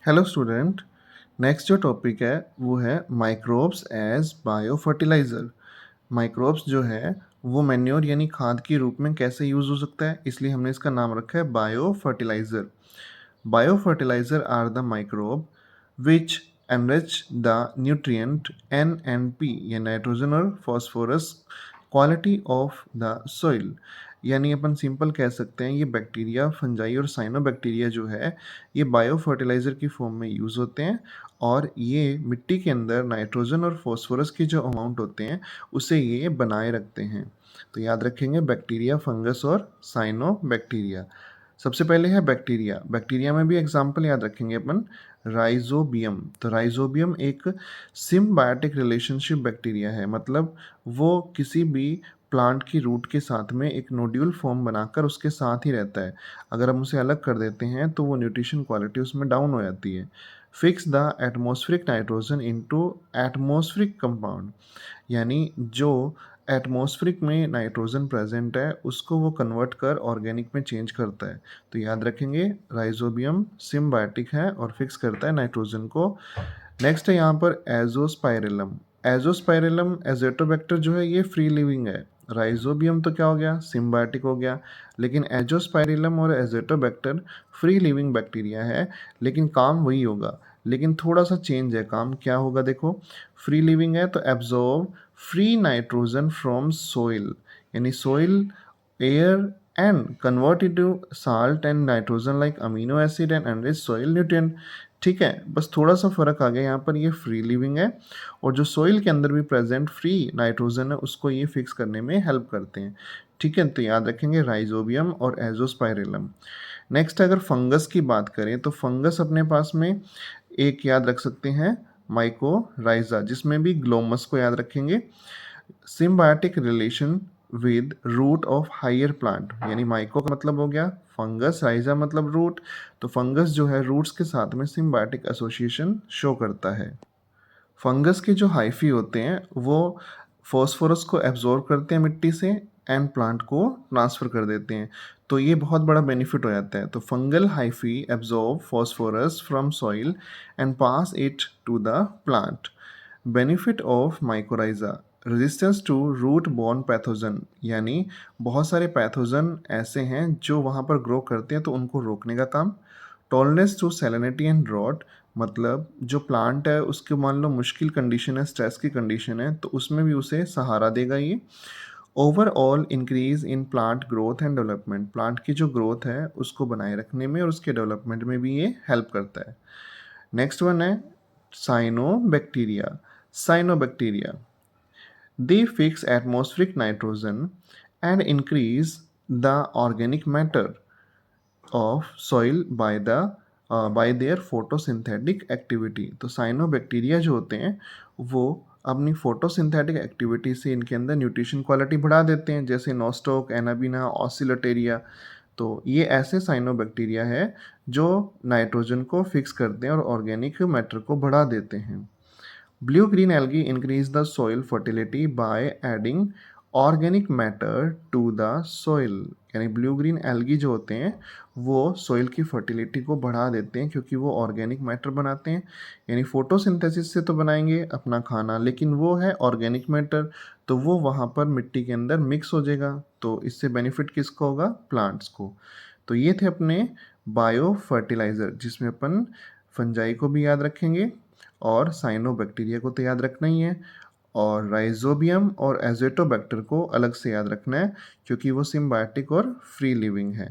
Hello student. Next जो topic है वो है microbes as bio fertiliser. Microbes जो है वो मैन्योर यानी खाद के रूप में कैसे यूज़ हो सकता है, इसलिए हमने इसका नाम रखा है bio fertiliser. Bio fertiliser are the microbe which enrich the nutrient N and P या नाइट्रोजन और phosphorus quality of the soil. यानी अपन सिंपल कह सकते हैं ये बैक्टीरिया, फंजाई और साइनोबैक्टीरिया जो है ये बायो फर्टिलाइज़र की फॉर्म में यूज़ होते हैं और ये मिट्टी के अंदर नाइट्रोजन और फॉस्फोरस के जो अमाउंट होते हैं उसे ये बनाए रखते हैं। तो याद रखेंगे बैक्टीरिया, फंगस और साइनोबैक्टीरिया। सबसे पहले है बैक्टीरिया। बैक्टीरिया में भी एग्जाम्पल याद रखेंगे अपन, राइजोबियम। तो राइजोबियम एक सिम्बायोटिक रिलेशनशिप बैक्टीरिया है, मतलब वो किसी भी प्लांट की रूट के साथ में एक नोड्यूल फॉर्म बनाकर उसके साथ ही रहता है। अगर हम उसे अलग कर देते हैं तो वो न्यूट्रिशन क्वालिटी उसमें डाउन हो जाती है। Fix the atmospheric nitrogen into atmospheric compound, यानी जो एटमॉस्फेरिक में नाइट्रोजन प्रेजेंट है उसको वो कन्वर्ट कर ऑर्गेनिक में चेंज करता है। तो याद रखेंगे राइजोबियम सिम्बायोटिक है और फिक्स करता है नाइट्रोजन को। नेक्स्ट है यहाँ पर एजोस्पाइरिलम। एजोस्पाइरिलम एजेटोबैक्टर जो है ये फ्री लिविंग है। राइजोबियम तो क्या हो गया, सिम्बायोटिक हो गया, लेकिन एजोस्पाइरिलम और एजेटोबैक्टर फ्री लिविंग बैक्टीरिया है, लेकिन काम वही होगा, लेकिन थोड़ा सा चेंज है। काम क्या होगा देखो, फ्री लिविंग है तो absorb free nitrogen from soil, यानी soil, air and convert into salt and nitrogen like amino acid and enrich soil nutrient. ठीक है, बस थोड़ा सा फर्क आ गया यहाँ पर, ये फ्री लिविंग है और जो सोइल के अंदर भी प्रेजेंट फ्री नाइट्रोजन है उसको ये फिक्स करने में हेल्प करते हैं। ठीक है, तो याद रखेंगे राइजोबियम और एजोस्पाइरिलम। नेक्स्ट अगर फंगस की बात करें तो फंगस अपने पास में एक याद रख सकते हैं माइकोराइजा, जिसमें भी ग्लोमस को याद रखेंगे। Symbiotic relation with root of higher plant, यानी माइको का मतलब हो गया फंगस, राइजा मतलब रूट, तो फंगस जो है रूट्स के साथ में सिम्बायोटिक एसोसिएशन शो करता है। फंगस के जो हाइफी होते हैं वो फॉस्फोरस को एब्जॉर्ब करते हैं मिट्टी से एंड प्लांट को ट्रांसफ़र कर देते हैं। तो ये बहुत बड़ा बेनिफिट हो जाता है। तो fungal hyphae absorb phosphorus from soil and pass it to the plant. Benefit of mycorrhiza, resistance to root borne pathogen, यानी बहुत सारे पैथोजन ऐसे हैं जो वहाँ पर ग्रो करते हैं तो उनको रोकने का काम। Tolerance to salinity and drought, मतलब जो प्लांट है उसके मान लो मुश्किल कंडीशन है, स्ट्रेस की कंडीशन है, तो उसमें भी उसे सहारा देगा ये। Overall increase in plant growth and development, plant की जो ग्रोथ है उसको बनाए रखने में और उसके डेवलपमेंट में भी ये हेल्प करता है। नेक्स्ट वन है cyanobacteria. Cyanobacteria, they fix atmospheric nitrogen and increase the organic matter of soil by their photosynthetic activity। तो साइनोबैक्टीरिया जो होते हैं वो अपनी फोटोसिंथेटिक एक्टिविटी से इनके अंदर न्यूट्रिशन क्वालिटी बढ़ा देते हैं, जैसे नोस्टोक, एनाबिना, ऑसिलेटेरिया। तो ये ऐसे साइनोबैक्टीरिया है जो नाइट्रोजन को फिक्स करते हैं और ऑर्गेनिक मैटर को बढ़ा देते हैं। Blue green algae increase the soil fertility by adding organic matter to the soil, यानी ब्लू ग्रीन एल्गी जो होते हैं वो सोइल की फर्टिलिटी को बढ़ा देते हैं क्योंकि वो ऑर्गेनिक मैटर बनाते हैं। यानी फोटोसिंथेसिस से तो बनाएंगे अपना खाना, लेकिन वो है ऑर्गेनिक मैटर, तो वो वहाँ पर मिट्टी के अंदर मिक्स हो जाएगा, तो इससे बेनिफिट किसको होगा, प्लांट्स को। तो ये थे अपने बायो फर्टिलाइज़र, जिसमें अपन फंजाई को भी याद रखेंगे और साइनोबैक्टीरिया को तो याद रखना ही है, और राइजोबियम और एजेटोबैक्टर को अलग से याद रखना है क्योंकि वो सिम्बायोटिक और फ्री लिविंग है।